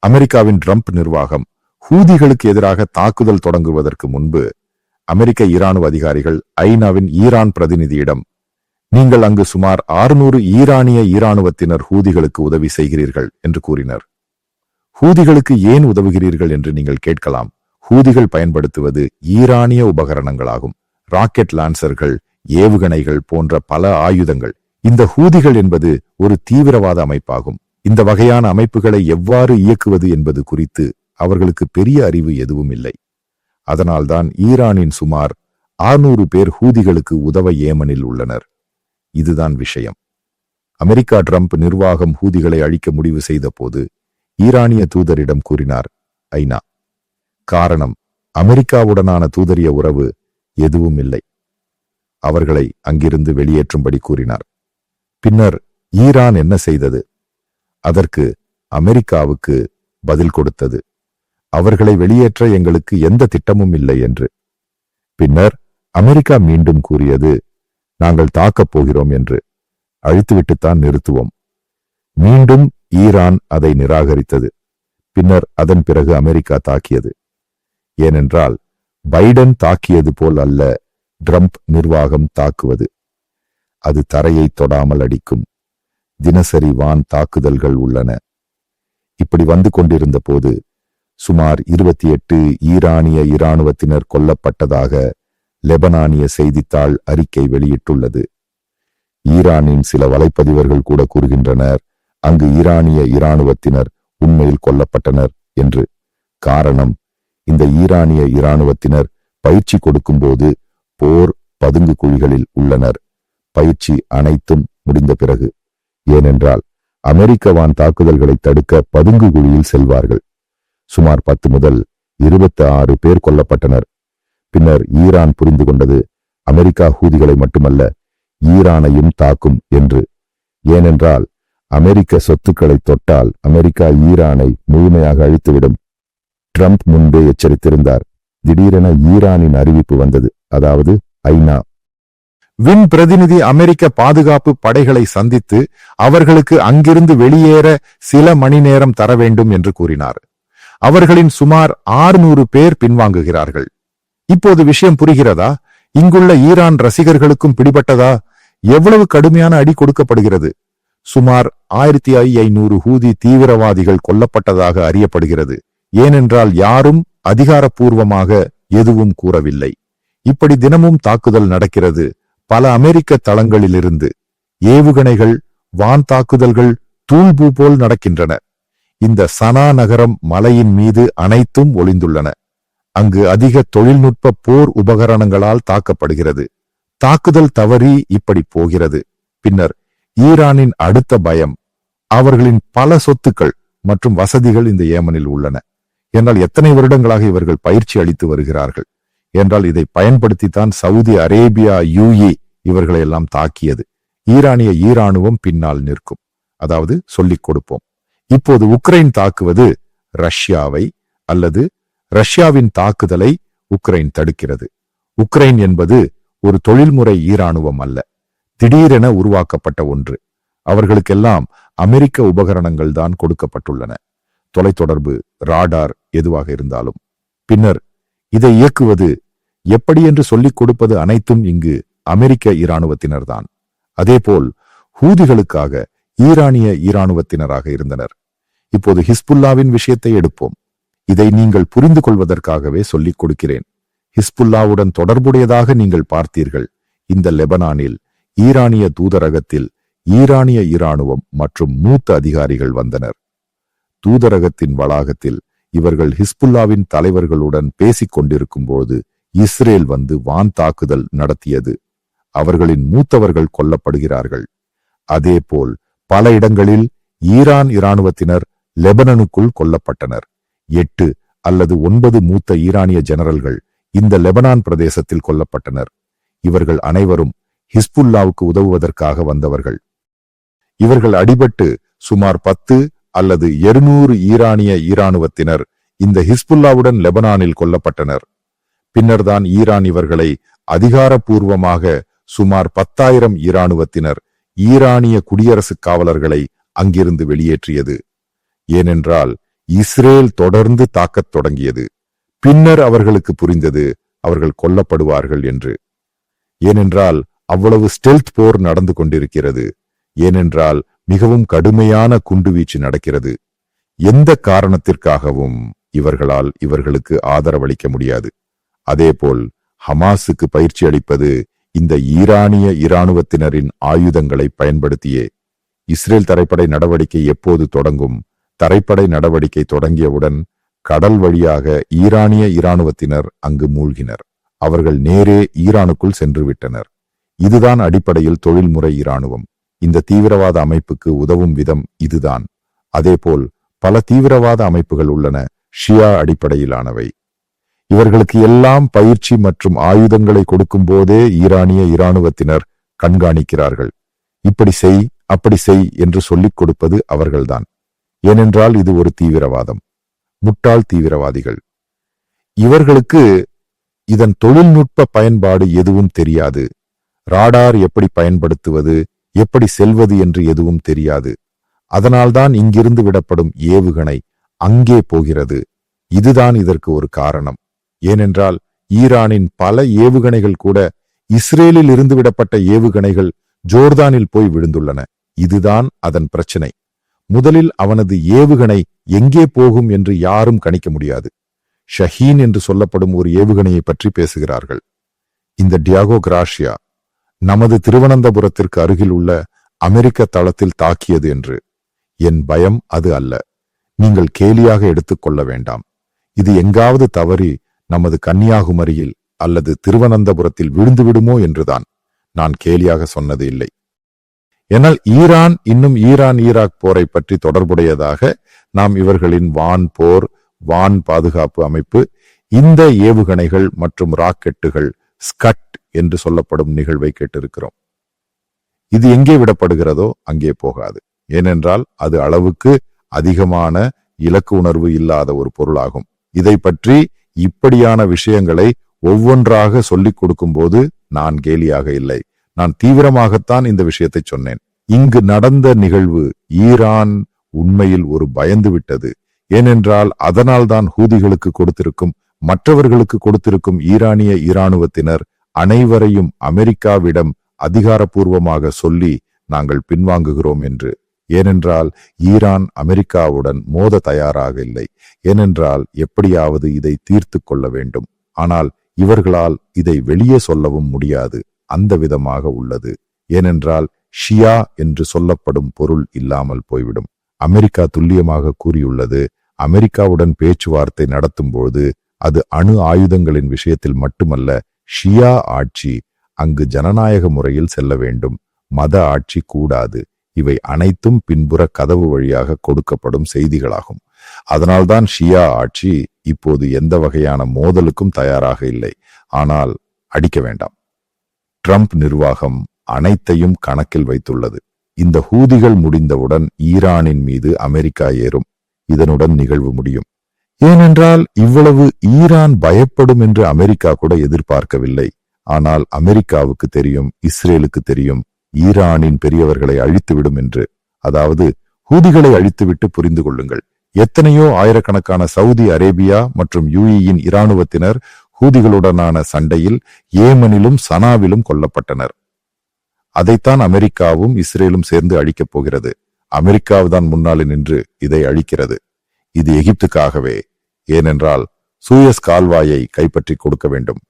அமெரிக்காவின் ட்ரம்ப் நிர்வாகம் ஹூதிகளுக்கு எதிராக தாக்குதல் தொடங்குவதற்கு முன்பு அமெரிக்க இராணுவ அதிகாரிகள் ஐநாவின் ஈரான் பிரதிநிதியிடம், நீங்கள் அங்கு சுமார் 600 ஈரானிய இராணுவத்தினர் ஹூதிகளுக்கு உதவி செய்கிறீர்கள் என்று கூறினர். ஹூதிகளுக்கு ஏன் உதவுகிறீர்கள் என்று நீங்கள் கேட்கலாம். ஹூதிகள் பயன்படுத்துவது ஈரானிய உபகரணங்களாகும். ராக்கெட் லான்சர்கள், ஏவுகணைகள் போன்ற பல ஆயுதங்கள். இந்த ஹூதிகள் என்பது ஒரு தீவிரவாத அமைப்பாகும். இந்த வகையான அமைப்புகளை எவ்வாறு இயக்குவது என்பது குறித்து அவர்களுக்கு பெரிய அறிவு எதுவும் இல்லை. அதனால்தான் ஈரானின் சுமார் 600 பேர் ஹூதிகளுக்கு உதவ ஏமனில் உள்ளனர். இதுதான் விஷயம். அமெரிக்கா ட்ரம்ப் நிர்வாகம் ஹூதிகளை அழிக்க முடிவு செய்த போது ஈரானிய தூதரிடம் கூறினார் ஐநா. காரணம், அமெரிக்காவுடனான தூதரிய உறவு எதுவும் இல்லை. அவர்களை அங்கிருந்து வெளியேற்றும்படி கூறினார். பின்னர் ஈரான் என்ன செய்தது? அதற்கு அமெரிக்காவுக்கு பதில் கொடுத்தது, அவர்களை வெளியேற்ற எங்களுக்கு எந்த திட்டமும் இல்லை என்று. பின்னர் அமெரிக்கா மீண்டும் கூறியது, நாங்கள் தாக்கப் போகிறோம் என்று. அழித்துவிட்டுத்தான் நிறுத்துவோம். மீண்டும் ஈரான் அதை நிராகரித்தது. பின்னர் அதன் பிறகு அமெரிக்கா தாக்கியது. ஏனென்றால் பைடன் தாக்கியது போல் அல்ல ட்ரம்ப் நிர்வாகம் தாக்குவது. அது தரையை தொடாமல் அடிக்கும். தினசரி வான் தாக்குதல்கள் உள்ளன. இப்படி வந்து கொண்டிருந்த போது சுமார் 28 ஈரானிய இராணுவத்தினர் கொல்லப்பட்டதாக லெபனானிய செய்தித்தாள் அறிக்கை வெளியிட்டுள்ளது. ஈரானின் சில வலைப்பதிவர்கள் கூட கூறுகின்றனர் அங்கு ஈரானிய இராணுவத்தினர் உண்மையில் கொல்லப்பட்டனர் என்று. காரணம், இந்த ஈரானிய இராணுவத்தினர் பயிற்சி கொடுக்கும்போது போர் பதுங்கு குழிகளில் உள்ளனர். பயிற்சி அனைத்தும் முடிந்த பிறகு. ஏனென்றால் அமெரிக்க வான் தாக்குதல்களை தடுக்க பதுங்கு குழியில் செல்வார்கள். சுமார் 10 முதல் 26 பேர் கொல்லப்பட்டனர். பின்னர் ஈரான் புரிந்து கொண்டது அமெரிக்கா ஹூதிகளை மட்டுமல்ல ஈரானையும் தாக்கும் என்று. ஏனென்றால் அமெரிக்க சொத்துக்களை தொட்டால் அமெரிக்கா ஈரானை முழுமையாக அழித்துவிடும். ட்ரம்ப் முன்பே எச்சரித்திருந்தார். திடீரென ஈரானின் அறிவிப்பு வந்தது. அதாவது ஐநா வின் பிரதிநிதி அமெரிக்க பாதுகாப்பு படைகளை சந்தித்து அவர்களுக்கு அங்கிருந்து வெளியேற சில மணி நேரம் தர வேண்டும் என்று கூறினார். அவர்களின் சுமார் 600 பேர் பின்வாங்குகிறார்கள். இப்போது விஷயம் புரிகிறதா? இங்குள்ள ஈரான் ரசிகர்களுக்கும் பிடிபட்டதா? எவ்வளவு கடுமையான அடி கொடுக்கப்படுகிறது? சுமார் 1500 ஹூதி தீவிரவாதிகள் கொல்லப்பட்டதாக அறியப்படுகிறது. ஏனென்றால் யாரும் அதிகாரப்பூர்வமாக எதுவும் கூறவில்லை. இப்படி தினமும் தாக்குதல் நடக்கிறது. பல அமெரிக்க தளங்களிலிருந்து ஏவுகணைகள், வான் தாக்குதல்கள் தூள்பூ போல் நடக்கின்றன. இந்த சனா நகரம் மலையின் மீது அனைத்தும் ஒளிந்துள்ளன. அங்கு அதிக தொழில்நுட்ப போர் உபகரணங்களால் தாக்கப்படுகிறது. தாக்குதல் தவறி இப்படி போகிறது. பின்னர் ஈரானின் அடுத்த பயம், அவர்களின் பல சொத்துக்கள் மற்றும் வசதிகள் இந்த ஏமனில் உள்ளன. என்றால் எத்தனை வருடங்களாக இவர்கள் பயிற்சி அளித்து வருகிறார்கள் என்றால் இதை பயன்படுத்தித்தான் சவுதி அரேபியா, UAE இவர்களை எல்லாம் தாக்கியது. ஈரானிய ஈரானுவம் பின்னால் நிற்கும். அதாவது சொல்லிக் கொடுப்போம். இப்போது உக்ரைன் தாக்குவது ரஷ்யாவை அல்லது ரஷ்யாவின் தாக்குதலை உக்ரைன் தடுக்கிறது. உக்ரைன் என்பது ஒரு தொழில்முறை ஈரானுவம் அல்ல, திடீரென உருவாக்கப்பட்ட ஒன்று. அவர்களுக்கெல்லாம் அமெரிக்க உபகரணங்கள் தான் கொடுக்கப்பட்டுள்ளன. தொலைத்தொடர்பு, ராடார் எதுவாக இருந்தாலும். பின்னர் இதை இயக்குவது எப்படி என்று சொல்லிக் கொடுப்பது அனைத்தும் இங்கு அமெரிக்க இராணுவத்தினர்தான். அதேபோல் ஹூதிகளுக்காக ஈரானிய இராணுவத்தினராக இருந்தனர். இப்போது ஹிஸ்புல்லாவின் விஷயத்தை எடுப்போம். இதை நீங்கள் புரிந்து கொள்வதற்காகவே சொல்லிக் கொடுக்கிறேன். ஹிஸ்புல்லாவுடன் தொடர்புடையதாக நீங்கள் பார்த்தீர்கள். இந்த லெபனானில் ஈரானிய தூதரகத்தில் ஈரானிய இராணுவம் மற்றும் மூத்த அதிகாரிகள் வந்தனர். தூதரகத்தின் வளாகத்தில் இவர்கள் ஹிஸ்புல்லாவின் தலைவர்களுடன் பேசிக் கொண்டிருக்கும்போது இஸ்ரேல் வந்து வான் தாக்குதல் நடத்தியது. அவர்களின் மூத்தவர்கள் கொல்லப்படுகிறார்கள். அதேபோல் பல இடங்களில் ஈரான் இராணுவத்தினர் லெபனனுக்குள் கொல்லப்பட்டனர். 8 அல்லது 9 மூத்த ஈரானிய ஜெனரல்கள் இந்த லெபனான் பிரதேசத்தில் கொல்லப்பட்டனர். இவர்கள் அனைவரும் ஹிஸ்புல்லாவுக்கு உதவுவதற்காக வந்தவர்கள். இவர்கள் அடிபட்டு சுமார் 10 அல்லது 200 ஈரானிய இராணுவத்தினர் இந்த ஹிஸ்புல்லாவுடன் லெபனானில் கொல்லப்பட்டனர். பின்னர்தான் ஈரான் இவர்களை அதிகாரப்பூர்வமாக சுமார் 10,000 இராணுவத்தினர் ஈரானிய குடியரசுக் காவலர்களை அங்கிருந்து வெளியேற்றியது. ஏனென்றால் இஸ்ரேல் தொடர்ந்து தாக்கத் தொடங்கியது. பின்னர் அவர்களுக்கு புரிந்தது அவர்கள் கொல்லப்படுவார்கள் என்று. ஏனென்றால் அவ்வளவு ஸ்டெல்த் போர் நடந்து கொண்டிருக்கிறது. ஏனென்றால் மிகவும் கடுமையான குண்டுவீச்சு நடக்கிறது. எந்த காரணத்திற்காகவும் இவர்களால் இவர்களுக்கு ஆதரவளிக்க முடியாது. அதேபோல் ஹமாஸுக்கு பயிற்சி அளிப்பது இந்த ஈரானிய இராணுவத்தினரின் ஆயுதங்களை பயன்படுத்தியே. இஸ்ரேல் தரைப்படை நடவடிக்கை எப்போது தொடங்கும்? தரைப்படை நடவடிக்கை தொடங்கியவுடன் கடல் வழியாக ஈரானிய இராணுவத்தினர் அங்கு மூழ்கினர். அவர்கள் நேரே ஈரானுக்குள் சென்று விட்டனர். இதுதான் அடிப்படையில் தொழில்முறை இராணுவம். இந்த தீவிரவாத அமைப்புக்கு உதவும் விதம் இதுதான். அதேபோல் பல தீவிரவாத அமைப்புகள் உள்ளன, ஷியா அடிப்படையிலானவை. இவர்களுக்கு எல்லாம் பயிற்சி மற்றும் ஆயுதங்களை கொடுக்கும் போதே ஈரானிய இராணுவத்தினர் கண்காணிக்கிறார்கள். இப்படி செய், அப்படி செய் என்று சொல்லிக் கொடுப்பது அவர்கள்தான். ஏனென்றால் இது ஒரு தீவிரவாதம். முட்டாள் தீவிரவாதிகள். இவர்களுக்கு இதன் தொழில்நுட்ப பயன்பாடு எதுவும் தெரியாது. ராடார் எப்படி பயன்படுத்துவது, எப்படி செல்வது என்று எதுவும் தெரியாது. அதனால்தான் இங்கிருந்து விடப்படும் ஏவுகணை அங்கே போகிறது. இதுதான் இதற்கு ஒரு காரணம். ஏனென்றால் ஈரானின் பல ஏவுகணைகள் கூட இஸ்ரேலில் இருந்து விடப்பட்ட ஏவுகணைகள் ஜோர்தானில் போய் விழுந்துள்ளன. இதுதான் அதன் பிரச்சனை. முதலில் அவனது ஏவுகணை எங்கே போகும் என்று யாரும் கணிக்க முடியாது. ஷஹீன் என்று சொல்லப்படும் ஒரு ஏவுகணையை பற்றி பேசுகிறார்கள். இந்த டியாகோ கிராஷியா நமது திருவனந்தபுரத்திற்கு அருகில் உள்ள அமெரிக்க தளத்தில் தாக்கியது என்று. என் பயம் அது அல்ல. நீங்கள் கேலியாக எடுத்துக்கொள்ள வேண்டாம். இது எங்காவது தவறி நமது கன்னியாகுமரியில் அல்லது திருவனந்தபுரத்தில் விழுந்து விடுமோ என்றுதான். நான் கேலியாக சொன்னது இல்லை. என்னால் ஈரான் இன்னும் ஈராக் போரை பற்றி தொடர்புடையதாக நாம் இவர்களின் வான் போர், வான் பாதுகாப்பு அமைப்பு, இந்த ஏவுகணைகள் மற்றும் ராக்கெட்டுகள் ஸ்கட் என்று சொல்லப்படும் நிகழ்வை கேட்டிருக்கிறோம். இது எங்கே விடப்படுகிறதோ அங்கே போகாது. ஏனென்றால் அது அளவுக்கு அதிகமான இலக்கு உணர்வு இல்லாத ஒரு பொருளாகும். இதை பற்றி இப்படியான விஷயங்களை ஒவ்வொன்றாக சொல்லிக் கொடுக்கும் போது நான் கேலியாக இல்லை. நான் தீவிரமாகத்தான் இந்த விஷயத்தை சொன்னேன். இங்கு நடந்த நிகழ்வு ஈரான் உண்மையில் ஒரு பயந்து விட்டது. ஏனென்றால் அதனால்தான் ஹூதிகளுக்கு கொடுத்திருக்கும், மற்றவர்களுக்கு கொடுத்திருக்கும் ஈரானிய இராணுவத்தினர் அனைவரையும் அமெரிக்காவிடம் அதிகாரப்பூர்வமாக சொல்லி நாங்கள் பின்வாங்குகிறோம் என்று. ஏனென்றால் ஈரான் அமெரிக்காவுடன் மோத தயாராக இல்லை. ஏனென்றால் எப்படியாவது இதை தீர்த்து கொள்ள வேண்டும். ஆனால் இவர்களால் இதை வெளியே சொல்லவும் முடியாது. அந்த விதமாக உள்ளது. ஏனென்றால் ஷியா என்று சொல்லப்படும் பொருள் இல்லாமல் போய்விடும். அமெரிக்கா துல்லியமாக கூறியுள்ளது, அமெரிக்காவுடன் பேச்சுவார்த்தை நடத்தும்போது அது அணு ஆயுதங்களின் விஷயத்தில் மட்டுமல்ல, ஷியா ஆட்சி அங்கு ஜனநாயக முறையில் செல்ல வேண்டும். மத ஆட்சி கூடாது. இவை அனைத்தும் பின்புற கதவு வழியாக கொடுக்கப்படும் செய்திகளாகும். அதனால்தான் ஷியா ஆட்சி இப்போது எந்த வகையான மோதலுக்கும் தயாராக இல்லை. ஆனால் அடிக்க வேண்டாம். ட்ரம்ப் நிர்வாகம் அனைத்தையும் கணக்கில் வைத்துள்ளது. இந்த ஹூதிகள் முடிந்தவுடன் ஈரானின் மீது அமெரிக்கா ஏறும். இதனுடன் நிகழ்வு முடியும். ஏனென்றால் இவ்வளவு ஈரான் பயப்படும் என்று அமெரிக்கா கூட எதிர்பார்க்கவில்லை. ஆனால் அமெரிக்காவுக்கு தெரியும், இஸ்ரேலுக்கு தெரியும், ஈரானின் பெரியவர்களை அழித்துவிடும் என்று. அதாவது ஹூதிகளை அழித்துவிட்டு புரிந்து கொள்ளுங்கள், எத்தனையோ ஆயிரக்கணக்கான சவுதி அரேபியா மற்றும் யுஏஇயின் இராணுவத்தினர் ஹூதிகளுடனான சண்டையில் ஏமனிலும் சனாவிலும் கொல்லப்பட்டனர். அதைத்தான் அமெரிக்காவும் இஸ்ரேலும் சேர்ந்து அழிக்கப் போகிறது. அமெரிக்காவுதான் முன்னாலே நின்று இதை அழிக்கிறது. இது எகிப்துக்காகவே. ஏனென்றால் சூயஸ் கால்வாயை கைப்பற்றி கொடுக்க வேண்டும்.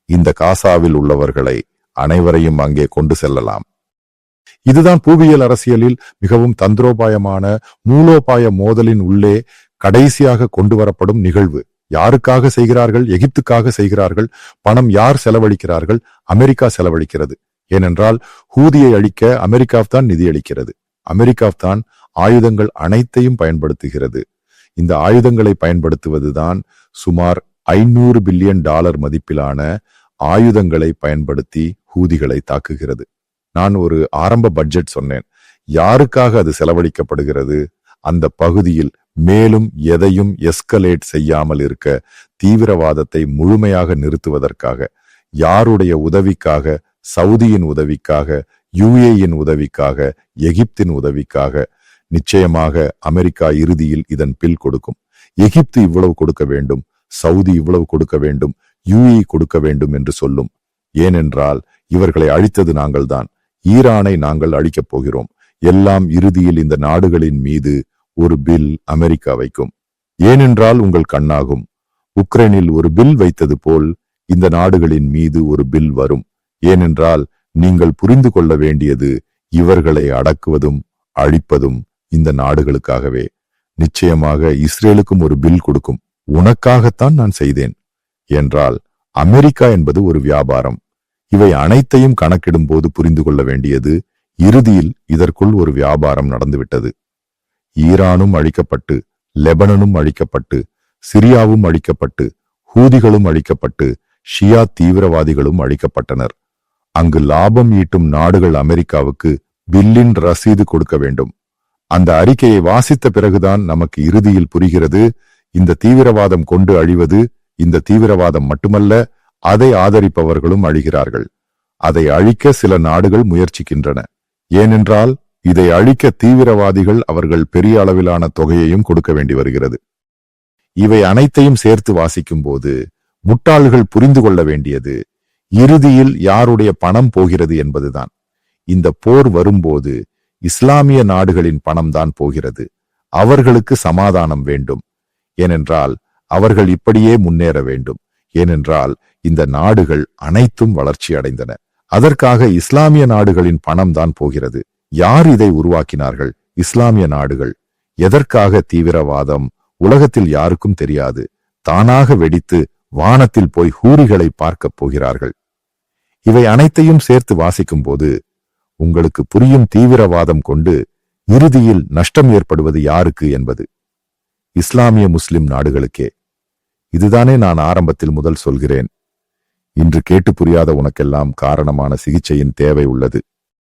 இந்த காசாவில் உள்ளவர்களை அனைவரையும் அங்கே கொண்டு செல்லலாம். இதுதான் புவியியல் அரசியலில் மிகவும் தந்திரோபாயமான மூலோபாய மோதலின் உள்ளே கடைசியாக கொண்டு வரப்படும் நிகழ்வு. யாருக்காக செய்கிறார்கள்? எகிப்துக்காக செய்கிறார்கள். பணம் யார் செலவழிக்கிறார்கள்? அமெரிக்கா செலவழிக்கிறது. ஏனென்றால் ஹூதியை அழிக்க அமெரிக்காவ்தான் நிதியளிக்கிறது. அமெரிக்காவ்தான் ஆயுதங்கள் அனைத்தையும் பயன்படுத்துகிறது. இந்த ஆயுதங்களை பயன்படுத்துவதுதான் சுமார் $500 பில்லியன் மதிப்பிலான ஆயுதங்களை பயன்படுத்தி ஹூதிகளை தாக்குகிறது. நான் ஒரு ஆரம்ப பட்ஜெட் சொன்னேன். யாருக்காக அது செலவழிக்கப்படுகிறது? அந்த பகுதியில் மேலும் எதையும் எஸ்கலேட் செய்யாமல் இருக்க, தீவிரவாதத்தை முழுமையாக நிறுத்துவதற்காக. யாருடைய உதவிக்காக? சவுதியின் உதவிக்காக, யுஏஇயின் உதவிக்காக, எகிப்தின் உதவிக்காக. நிச்சயமாக அமெரிக்கா இறுதியில் இதன் பில் கொடுக்கும். எகிப்து இவ்வளவு கொடுக்க வேண்டும், சவுதி இவ்வளவு கொடுக்க வேண்டும், யுஏஇ கொடுக்க வேண்டும் என்று சொல்லும். ஏனென்றால் இவர்களை அழித்தது நாங்கள்தான். ஈரானை நாங்கள் அழிக்கப் போகிறோம். எல்லாம் இறுதியில் இந்த நாடுகளின் மீது ஒரு பில் அமெரிக்கா வைக்கும். ஏனென்றால் உங்கள் கண்ணாகும். உக்ரைனில் ஒரு பில் வைத்தது போல் இந்த நாடுகளின் மீது ஒரு பில் வரும். ஏனென்றால் நீங்கள் புரிந்து கொள்ள வேண்டியது, இவர்களை அடக்குவதும் அழிப்பதும் இந்த நாடுகளுக்காகவே. நிச்சயமாக இஸ்ரேலுக்கும் ஒரு பில் கொடுக்கும். உனக்காகத்தான் நான் செய்தேன் என்றால் அமெரிக்கா என்பது ஒரு வியாபாரம். இவை அனைத்தையும் கணக்கிடும் போது புரிந்து கொள்ள வேண்டியது, இறுதியில் இதற்குள் ஒரு வியாபாரம் நடந்துவிட்டது. ஈரானும் அழிக்கப்பட்டு, லெபனனும் அழிக்கப்பட்டு, சிரியாவும் அழிக்கப்பட்டு, ஹூதிகளும் அழிக்கப்பட்டு, ஷியா தீவிரவாதிகளும் அழிக்கப்பட்டனர். அங்கு லாபம் ஈட்டும் நாடுகள் அமெரிக்காவுக்கு பில்லின் ரசீது கொடுக்க வேண்டும். அந்த அறிக்கையை வாசித்த பிறகுதான் நமக்கு இறுதியில் புரிகிறது, இந்த தீவிரவாதம் கொண்டு அழிவது இந்த தீவிரவாதம் மட்டுமல்ல, அதை ஆதரிப்பவர்களும் அழிகிறார்கள். அதை அழிக்க சில நாடுகள் முயற்சிக்கின்றன. ஏனென்றால் இதை அழிக்க தீவிரவாதிகள் அவர்கள் பெரிய அளவிலான தொகையையும் கொடுக்க வேண்டி வருகிறது. இவை அனைத்தையும் சேர்த்து வாசிக்கும் போது முட்டாள்கள் புரிந்து கொள்ள வேண்டியது, இறுதியில் யாருடைய பணம் போகிறது என்பதுதான். இந்த போர் வரும்போது இஸ்லாமிய நாடுகளின் பணம்தான் போகிறது. அவர்களுக்கு சமாதானம் வேண்டும். ஏனென்றால் அவர்கள் இப்படியே முன்னேற வேண்டும். ஏனென்றால் இந்த நாடுகள் அனைத்தும் வளர்ச்சி அடைந்தன. அதற்காக இஸ்லாமிய நாடுகளின் பணம் தான் போகிறது. யார் இதை உருவாக்கினார்கள்? இஸ்லாமிய நாடுகள். எதற்காக தீவிரவாதம்? உலகத்தில் யாருக்கும் தெரியாது. தானாக வெடித்து வானத்தில் போய் ஹூரிகளை பார்க்கப் போகிறார்கள். இவை அனைத்தையும் சேர்த்து வாசிக்கும் போது உங்களுக்கு புரியும், தீவிரவாதம் கொண்டு இறுதியில் நஷ்டம் ஏற்படுவது யாருக்கு என்பது. இஸ்லாமிய முஸ்லிம் நாடுகளுக்கே. இதுதானே நான் ஆரம்பத்தில் முதல் சொல்கிறேன். இன்று கேட்டு புரியாத உனக்கெல்லாம் காரணமான சிகிச்சையின் தேவை உள்ளது.